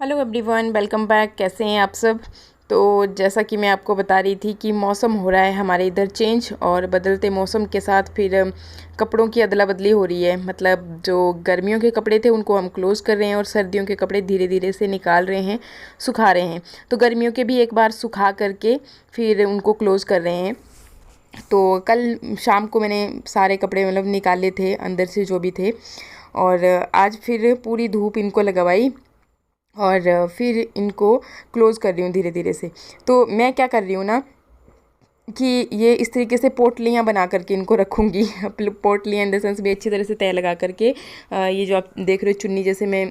Hello everyone, welcome back. कैसे हैं आप सब। तो जैसा कि मैं आपको बता रही थी कि मौसम हो रहा है हमारे इधर चेंज, और बदलते मौसम के साथ फिर कपड़ों की अदला बदली हो रही है। मतलब जो गर्मियों के कपड़े थे उनको हम क्लोज़ कर रहे हैं और सर्दियों के कपड़े धीरे धीरे से निकाल रहे हैं, सुखा रहे हैं। तो गर्मियों के भी एक बार सुखा करके फिर उनको क्लोज़ कर रहे हैं। तो कल शाम को मैंने सारे कपड़े मतलब निकाले थे अंदर से जो भी थे, और आज फिर पूरी धूप इनको लगवाई और फिर इनको क्लोज़ कर रही हूँ धीरे धीरे से। तो मैं क्या कर रही हूँ ना कि ये इस तरीके से पोटलियाँ बना करके इनको रखूँगी। पोटलियाँ इन द सेंस भी अच्छी तरह से तय लगा करके ये जो आप देख रहे हो चुन्नी जैसे मैं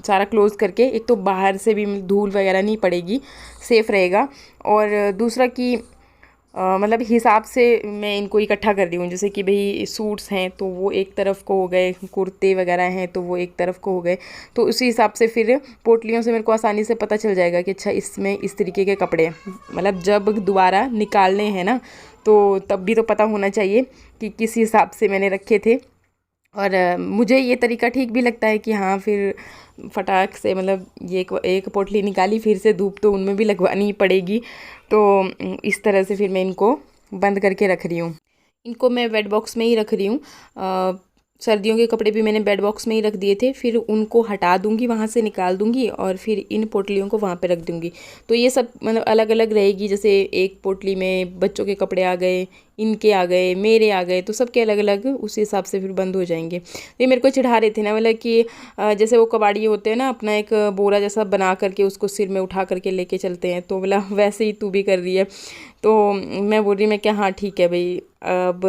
सारा क्लोज़ करके, एक तो बाहर से भी धूल वगैरह नहीं पड़ेगी, सेफ़ रहेगा। और दूसरा कि मतलब हिसाब से मैं इनको इकट्ठा कर रही हूँ। जैसे कि भाई सूट्स हैं तो वो एक तरफ को हो गए, कुर्ते वगैरह हैं तो वो एक तरफ को हो गए। तो उसी हिसाब से फिर पोटलियों से मेरे को आसानी से पता चल जाएगा कि अच्छा इसमें इस तरीके के कपड़े हैं। मतलब जब दोबारा निकालने हैं ना, तो तब भी तो पता होना चाहिए कि किस हिसाब से मैंने रखे थे। और मुझे ये तरीका ठीक भी लगता है कि हाँ, फिर फटाक से मतलब ये एक पोटली निकाली, फिर से धूप तो उनमें भी लगवानी ही पड़ेगी। तो इस तरह से फिर मैं इनको बंद करके रख रही हूँ। इनको मैं बेड बॉक्स में ही रख रही हूँ। सर्दियों के कपड़े भी मैंने बेड बॉक्स में ही रख दिए थे, फिर उनको हटा दूँगी, वहाँ से निकाल दूँगी और फिर इन पोटलियों को वहाँ पे रख दूँगी। तो ये सब मतलब अलग अलग रहेगी। जैसे एक पोटली में बच्चों के कपड़े आ गए, इनके आ गए, मेरे आ गए, तो सबके अलग अलग उस हिसाब से फिर बंद हो जाएंगे। तो ये मेरे को चिढ़ा रहे थे ना, मतलब कि जैसे वो कबाड़ी होते हैं ना, अपना एक बोरा जैसा बना करके उसको सिर में उठा करके लेके चलते हैं, तो बोला वैसे ही तू भी कर रही है। तो मैं बोल रही, मैं क्या, हाँ ठीक है भाई, अब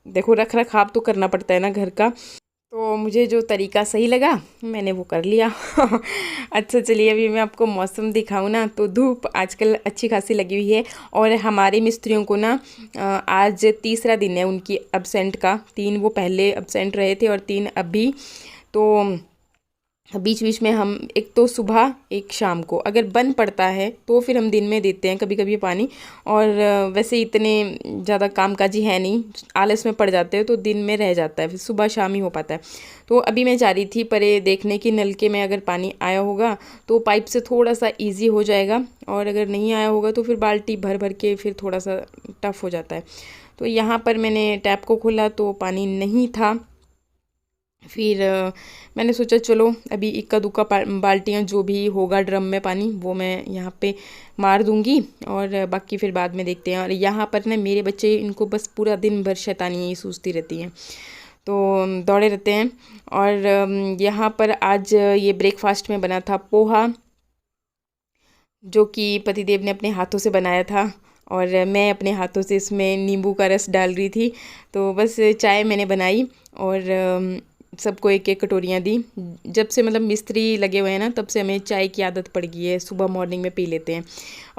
देखो रख रखाव तो करना पड़ता है ना घर का। तो मुझे जो तरीका सही लगा मैंने वो कर लिया। अच्छा चलिए, अभी मैं आपको मौसम दिखाऊँ ना, तो धूप आजकल अच्छी खासी लगी हुई है। और हमारे मिस्त्रियों को ना आज तीसरा दिन है उनकी एब्सेंट का। 3 वो पहले एब्सेंट रहे थे और 3 अभी। तो बीच बीच में हम एक तो सुबह एक शाम को अगर बंद पड़ता है तो फिर हम दिन में देते हैं कभी कभी पानी। और वैसे इतने ज़्यादा कामकाजी है नहीं, आलस में पड़ जाते हैं तो दिन में रह जाता है, फिर सुबह शाम ही हो पाता है। तो अभी मैं जा रही थी परे देखने की नलके में अगर पानी आया होगा तो पाइप से थोड़ा सा ईजी हो जाएगा, और अगर नहीं आया होगा तो फिर बाल्टी भर भर के फिर थोड़ा सा टफ हो जाता है। तो यहाँ पर मैंने टैप को खोला तो पानी नहीं था। फिर मैंने सोचा चलो अभी इक्का दुक्का बाल्टियाँ जो भी होगा ड्रम में पानी वो मैं यहाँ पे मार दूँगी, और बाकी फिर बाद में देखते हैं। और यहाँ पर ना मेरे बच्चे, इनको बस पूरा दिन भर शैतानी ही सूझती रहती हैं, तो दौड़े रहते हैं। और यहाँ पर आज ये ब्रेकफास्ट में बना था पोहा, जो कि पतिदेव ने अपने हाथों से बनाया था, और मैं अपने हाथों से इसमें नींबू का रस डाल रही थी। तो बस चाय मैंने बनाई और सबको एक एक कटोरियाँ दी। जब से मतलब मिस्त्री लगे हुए हैं ना, तब से हमें चाय की आदत पड़ गई है, सुबह मॉर्निंग में पी लेते हैं।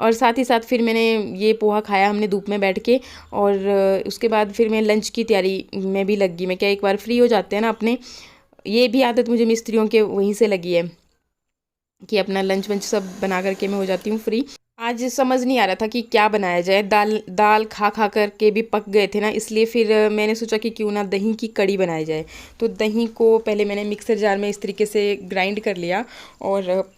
और साथ ही साथ फिर मैंने ये पोहा खाया हमने धूप में बैठ के, और उसके बाद फिर मैं लंच की तैयारी में भी लग गई। मैं क्या, एक बार फ्री हो जाते हैं ना अपने, ये भी आदत मुझे मिस्त्रियों के वहीं से लगी है कि अपना लंच वंच सब बना करके मैं हो जाती हूँ फ्री। आज समझ नहीं आ रहा था कि क्या बनाया जाए, दाल दाल खा खा करके भी पक गए थे ना, इसलिए फिर मैंने सोचा कि क्यों ना दही की कड़ी बनाई जाए। तो दही को पहले मैंने मिक्सर जार में इस तरीके से ग्राइंड कर लिया, और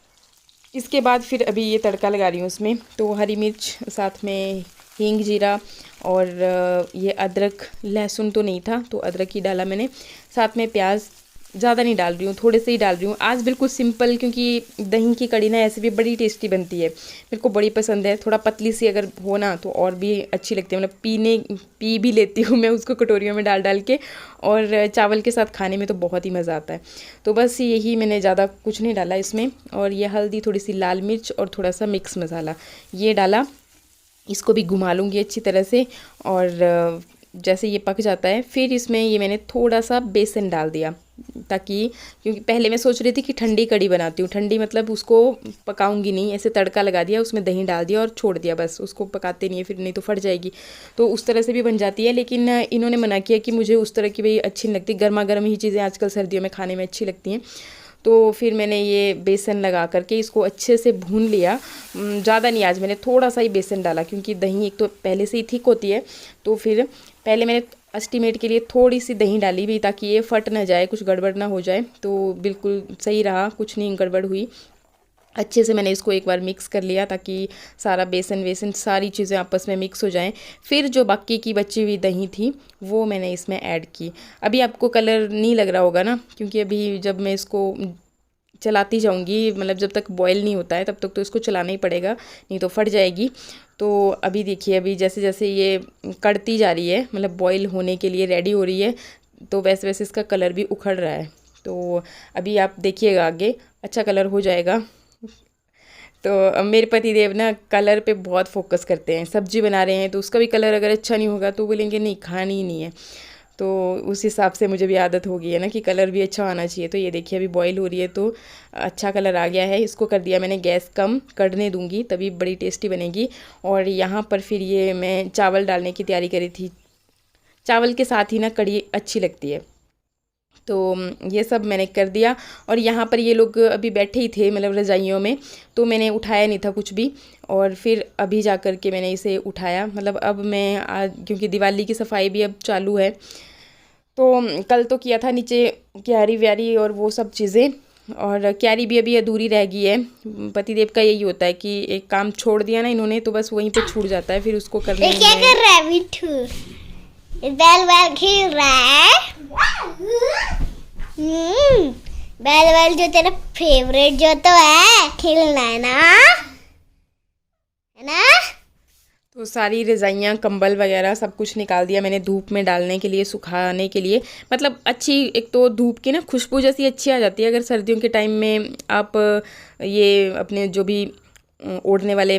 इसके बाद फिर अभी ये तड़का लगा रही हूँ उसमें। तो हरी मिर्च, साथ में हींग जीरा, और ये अदरक लहसुन तो नहीं था तो अदरक ही डाला मैंने, साथ में प्याज। ज़्यादा नहीं डाल रही हूँ, थोड़े से ही डाल रही हूँ आज, बिल्कुल सिंपल, क्योंकि दही की कड़ी ना ऐसे भी बड़ी टेस्टी बनती है, मेरे को बड़ी पसंद है। थोड़ा पतली सी अगर हो ना तो और भी अच्छी लगती है, मतलब पी भी लेती हूँ मैं उसको कटोरियों में डाल डाल के, और चावल के साथ खाने में तो बहुत ही मज़ा आता है। तो बस यही, मैंने ज़्यादा कुछ नहीं डाला इसमें। और ये हल्दी, थोड़ी सी लाल मिर्च और थोड़ा सा मिक्स मसाला ये डाला। इसको भी घुमा लूँगी अच्छी तरह से, और जैसे ये पक जाता है फिर इसमें ये मैंने थोड़ा सा बेसन डाल दिया, ताकि, क्योंकि पहले मैं सोच रही थी कि ठंडी कड़ी बनाती हूँ, ठंडी मतलब उसको पकाऊंगी नहीं, ऐसे तड़का लगा दिया, उसमें दही डाल दिया और छोड़ दिया, बस उसको पकाते नहीं है फिर, नहीं तो फट जाएगी। तो उस तरह से भी बन जाती है, लेकिन इन्होंने मना किया कि मुझे उस तरह की भाई अच्छी नहीं लगती, गर्मा गर्म ही चीज़ें आजकल सर्दियों में खाने में अच्छी लगती हैं। तो फिर मैंने ये बेसन लगा करके इसको अच्छे से भून लिया। ज़्यादा नहीं, आज मैंने थोड़ा सा ही बेसन डाला, क्योंकि दही एक तो पहले से ही थिक होती है। तो फिर पहले मैंने एस्टीमेट के लिए थोड़ी सी दही डाली भी, ताकि ये फट ना जाए, कुछ गड़बड़ ना हो जाए। तो बिल्कुल सही रहा, कुछ नहीं गड़बड़ हुई। अच्छे से मैंने इसको एक बार मिक्स कर लिया ताकि सारा बेसन वेसन सारी चीज़ें आपस में मिक्स हो जाएं। फिर जो बाकी की बची हुई दही थी वो मैंने इसमें ऐड की। अभी आपको कलर नहीं लग रहा होगा ना, क्योंकि अभी जब मैं इसको चलाती जाऊंगी, मतलब जब तक बॉयल नहीं होता है तब तक तो इसको चलाना ही पड़ेगा, नहीं तो फट जाएगी। तो अभी देखिए, अभी जैसे जैसे ये कढ़ती जा रही है, मतलब बॉयल होने के लिए रेडी हो रही है, तो वैसे वैसे इसका कलर भी उखड़ रहा है। तो अभी आप देखिएगा आगे अच्छा कलर हो जाएगा। तो मेरे पति देव ना कलर पे बहुत फोकस करते हैं। सब्जी बना रहे हैं तो उसका भी कलर अगर अच्छा नहीं होगा तो बोलेंगे नहीं खानी ही नहीं है। तो उस हिसाब से मुझे भी आदत हो गई है ना कि कलर भी अच्छा आना चाहिए। तो ये देखिए अभी बॉईल हो रही है तो अच्छा कलर आ गया है। इसको कर दिया मैंने गैस कम, कढ़ने दूंगी तभी बड़ी टेस्टी बनेगी। और यहाँ पर फिर ये मैं चावल डालने की तैयारी करी थी। चावल के साथ ही ना कढ़ी अच्छी लगती है। तो ये सब मैंने कर दिया। और यहाँ पर ये लोग अभी बैठे ही थे, मतलब रजाइयों में, तो मैंने उठाया नहीं था कुछ भी। और फिर अभी जा कर के मैंने इसे उठाया। मतलब अब मैं आज, क्योंकि दिवाली की सफाई भी अब चालू है, तो कल तो किया था नीचे क्यारी व्यारी और वो सब चीज़ें, और क्यारी भी अभी अधूरी रह गई है। पतिदेव का यही होता है कि एक काम छोड़ दिया ना इन्होंने तो बस वहीं पे छूट जाता है, फिर उसको करने क्या में। कर रहा है मिठू? बैल बैल खेल रहा है। बैल बैल जो तेरा फेवरेट जो तो है, खेलना है ना, है ना? तो सारी रज़ाइयाँ कंबल वगैरह सब कुछ निकाल दिया मैंने धूप में डालने के लिए, सुखाने के लिए। मतलब अच्छी, एक तो धूप की ना खुशबू जैसी अच्छी आ जाती है। अगर सर्दियों के टाइम में आप ये अपने जो भी ओढ़ने वाले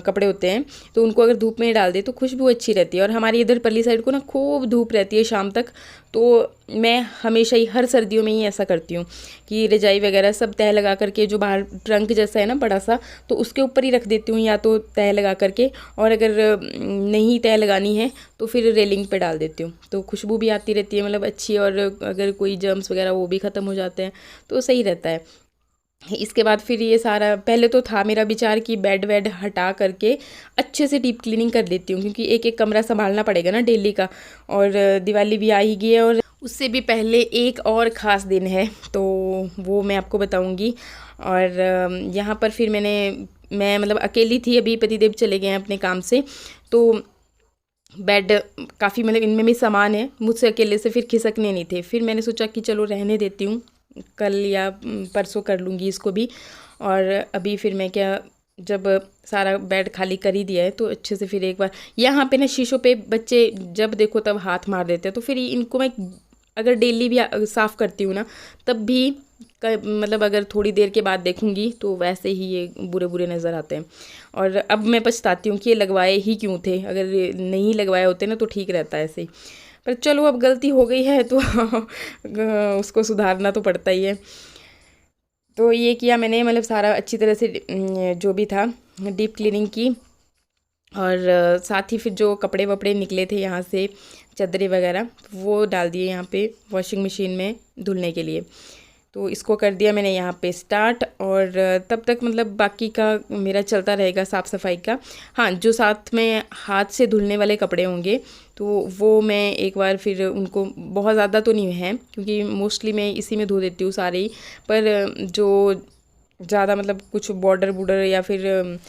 कपड़े होते हैं तो उनको अगर धूप में डाल दे तो खुशबू अच्छी रहती है। और हमारी इधर परली साइड को ना खूब धूप रहती है शाम तक, तो मैं हमेशा ही हर सर्दियों में ही ऐसा करती हूँ कि रजाई वगैरह सब तह लगा करके, जो बाहर ट्रंक जैसा है ना बड़ा सा, तो उसके ऊपर ही रख देती हूँ या तो तह लगा करके। और अगर नहीं तह लगानी है तो फिर रेलिंग पे डाल देती हूँ, तो खुशबू भी आती रहती है मतलब अच्छी। और अगर कोई जर्म्स वगैरह वो भी ख़त्म हो जाते हैं तो सही रहता है। इसके बाद फिर ये सारा, पहले तो था मेरा विचार कि बेड वेड हटा करके अच्छे से डीप क्लीनिंग कर देती हूँ, क्योंकि एक एक कमरा संभालना पड़ेगा ना डेली का। और दिवाली भी आ ही गई है और उससे भी पहले एक और ख़ास दिन है तो वो मैं आपको बताऊँगी। और यहाँ पर फिर मैं मतलब अकेली थी, अभी पतिदेव चले गए हैं अपने काम से, तो बेड काफ़ी, मतलब इनमें भी सामान है, मुझसे अकेले से फिर खिसकने नहीं थे। फिर मैंने सोचा कि चलो रहने देती हूँ, कल या परसों कर लूँगी इसको भी। और अभी फिर मैं क्या, जब सारा बेड खाली कर ही दिया है तो अच्छे से फिर एक बार यहाँ पे ना शीशों पे बच्चे जब देखो तब हाथ मार देते हैं, तो फिर इनको मैं अगर डेली भी साफ़ करती हूँ ना तब भी मतलब अगर थोड़ी देर के बाद देखूंगी तो वैसे ही ये बुरे बुरे नज़र आते हैं। और अब मैं पछताती हूँ कि ये लगवाए ही क्यों थे, अगर नहीं लगवाए होते ना तो ठीक रहता है ऐसे ही। पर चलो अब गलती हो गई है तो उसको सुधारना तो पड़ता ही है। तो ये किया मैंने, मतलब सारा अच्छी तरह से जो भी था डीप क्लीनिंग की। और साथ ही फिर जो कपड़े वपड़े निकले थे यहाँ से, चादरें वगैरह, वो डाल दिए यहाँ पे वॉशिंग मशीन में धुलने के लिए। तो इसको कर दिया मैंने यहाँ पे स्टार्ट। और तब तक मतलब बाकी का मेरा चलता रहेगा साफ़ सफाई का। हाँ, जो साथ में हाथ से धुलने वाले कपड़े होंगे तो वो मैं एक बार फिर उनको, बहुत ज़्यादा तो नहीं है क्योंकि मोस्टली मैं इसी में धो देती हूँ सारे ही, पर जो ज़्यादा मतलब कुछ बॉर्डर बूडर या फिर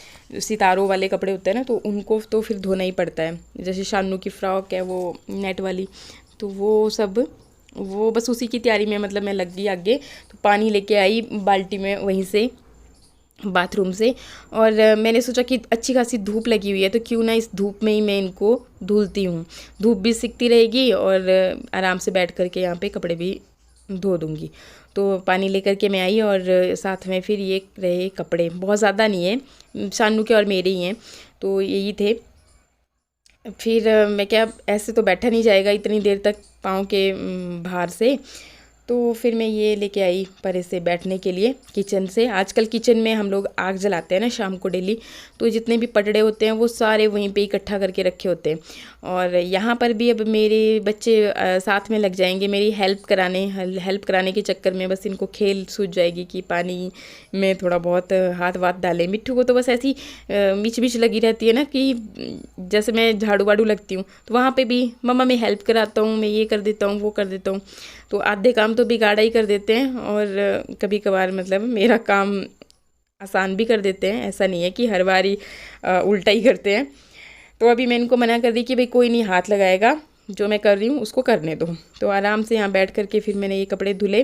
सितारों वाले कपड़े होते हैं ना तो उनको तो फिर धोना ही पड़ता है। जैसे शानू की फ़्रॉक है वो नेट वाली, तो वो सब, वो बस उसी की तैयारी में मतलब मैं लग गई आगे। तो पानी लेके आई बाल्टी में वहीं से बाथरूम से। और मैंने सोचा कि अच्छी खासी धूप लगी हुई है तो क्यों ना इस धूप में ही मैं इनको धुलती हूँ, धूप भी सिकती रहेगी और आराम से बैठ करके यहाँ पे कपड़े भी धो दूँगी। तो पानी लेकर के मैं आई और साथ में फिर ये रहे कपड़े, बहुत ज़्यादा नहीं है, शानू के और मेरे ही हैं, तो यही थे। फिर मैं क्या, ऐसे तो बैठा नहीं जाएगा इतनी देर तक पाँव के भार से, तो फिर मैं ये लेके आई परे से बैठने के लिए किचन से। आजकल किचन में हम लोग आग जलाते हैं ना शाम को डेली, तो जितने भी पटड़े होते हैं वो सारे वहीं पे इकट्ठा करके रखे होते हैं। और यहाँ पर भी अब मेरे बच्चे साथ में लग जाएंगे मेरी हेल्प कराने के चक्कर में, बस इनको खेल सूझ जाएगी कि पानी में थोड़ा बहुत हाथ वाथ डालें। मिट्ठू को तो बस ऐसी मिच मिच लगी रहती है ना कि जैसे मैं झाड़ू वाड़ू लगती हूँ तो वहाँ पे भी मम्मा मैं हेल्प कराता हूँ, मैं ये कर देता हूँ वो कर देता हूँ, तो आधे काम तो बिगाड़ा ही कर देते हैं। और कभी कभार मतलब मेरा काम आसान भी कर देते हैं, ऐसा नहीं है कि हर बार ही उल्टा ही करते हैं। तो अभी मैं इनको मना कर दी कि भाई कोई नहीं हाथ लगाएगा, जो मैं कर रही हूँ उसको करने दो। तो आराम से यहाँ बैठ करके फिर मैंने ये कपड़े धुले,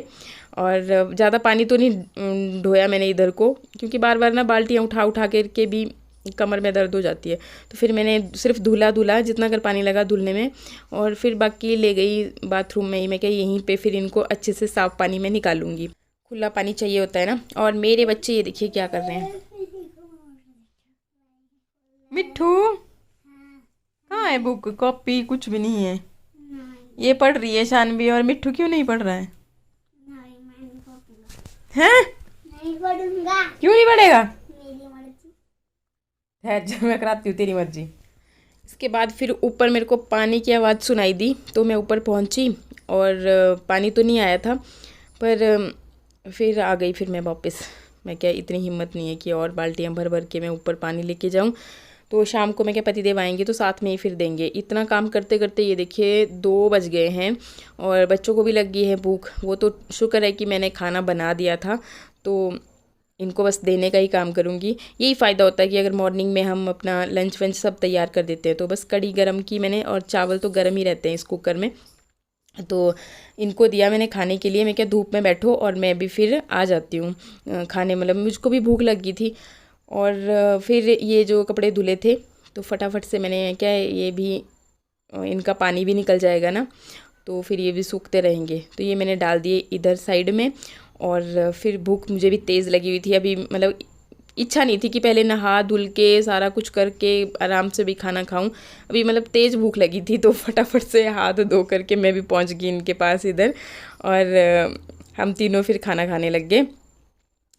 और ज़्यादा पानी तो नहीं ढोया मैंने इधर को, क्योंकि बार बार ना बाल्टियाँ उठा उठा करके भी कमर में दर्द हो जाती है। तो फिर मैंने सिर्फ धुला जितना कर पानी लगा धुलने में, और फिर बाकी ले गई बाथरूम में ही। मैं क्या यहीं पे फिर इनको अच्छे से साफ़ पानी में निकालूंगी, खुला पानी चाहिए होता है ना। और मेरे बच्चे ये देखिए क्या कर रहे हैं। मिट्ठू कहाँ है बुक कॉपी? कुछ भी नहीं है। ये पढ़ रही है शानवी, और मिट्ठू क्यों नहीं पढ़ रहा है? हैं? नहीं पढ़ूंगा। क्यों नहीं पढ़ेगा? मेरी मर्जी। ठहर, मैं कराती हूँ तेरी मर्जी। इसके बाद फिर ऊपर मेरे को पानी की आवाज़ सुनाई दी, तो मैं ऊपर पहुँची, और पानी तो नहीं आया था, पर फिर आ गई फिर मैं वापस। मैं क्या इतनी हिम्मत नहीं है कि और बाल्टियाँ भर भर के मैं ऊपर पानी लेके जाऊँ। तो शाम को मैं क्या पतिदेव आएंगे तो साथ में ही फिर देंगे। इतना काम करते करते ये देखिए 2 बज गए हैं, और बच्चों को भी लग गई है भूख। वो तो शुक्र है कि मैंने खाना बना दिया था, तो इनको बस देने का ही काम करूँगी। यही फ़ायदा होता है कि अगर मॉर्निंग में हम अपना लंच वंच सब तैयार कर देते हैं, तो बस कड़ी गरम की मैंने, और चावल तो गर्म ही रहते हैं इस कुकर में। तो इनको दिया मैंने खाने के लिए। मैं क्या धूप में बैठो, और मैं भी फिर आ जाती हूँ खाने, मतलब मुझको भी भूख लगी थी। और फिर ये जो कपड़े धुले थे तो फटाफट से मैंने क्या ये भी इनका पानी भी निकल जाएगा ना, तो फिर ये भी सूखते रहेंगे। तो ये मैंने डाल दिए इधर साइड में। और फिर भूख मुझे भी तेज़ लगी हुई थी अभी, मतलब इच्छा नहीं थी कि पहले नहा धुल के सारा कुछ करके आराम से भी खाना खाऊं। अभी मतलब तेज़ भूख लगी थी, तो फटाफट से हाथ धो करके मैं भी पहुंच गई इनके पास इधर, और हम तीनों फिर खाना खाने लग गए।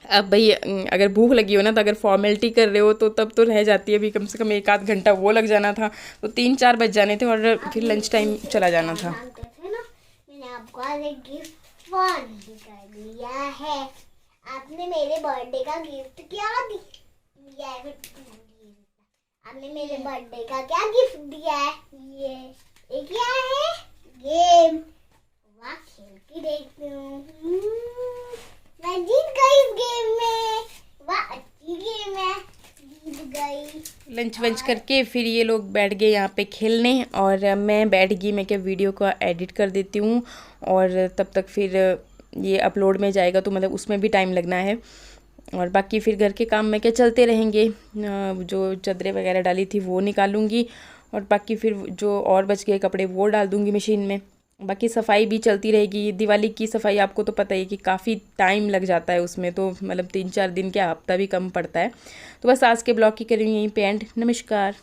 अब भाई अगर भूख लगी हो ना, तो अगर फॉर्मेलिटी कर रहे हो तो तब तो रह जाती है। अभी कम से कम 1 आध घंटा वो लग जाना था, तो 3-4 बज जाने थे, और फिर लंच टाइम चला जाना था। मैंने आपको आज एक गिफ्ट कर दिया है। आपने मेरे बर्थडे का गिफ्ट क्या दिया है? आपने मेरे बर्थडे का क्या गिफ्ट दिया है? ये क्या है? गेम। वाह, खेल के देखती हूँ। मैं जीत गई इस गेम में। वाह, अच्छी गेम है, जीत गई। लंच वंच करके फिर ये लोग बैठ गए यहाँ पे खेलने, और मैं बैठ गई। मैं क्या वीडियो को एडिट कर देती हूँ, और तब तक फिर ये अपलोड में जाएगा, तो मतलब उसमें भी टाइम लगना है। और बाकी फिर घर के काम में क्या चलते रहेंगे। जो चादरें वगैरह डाली थी वो निकालूंगी, और बाकी फिर जो और बच गए कपड़े वो डाल दूंगी मशीन में। बाकी सफाई भी चलती रहेगी। दिवाली की सफाई आपको तो पता ही है कि काफ़ी टाइम लग जाता है उसमें, तो मतलब 3-4 दिन क्या, हफ्ता भी कम पड़ता है। तो बस आज के ब्लॉग की करेंगे यहीं पे एंड। नमस्कार।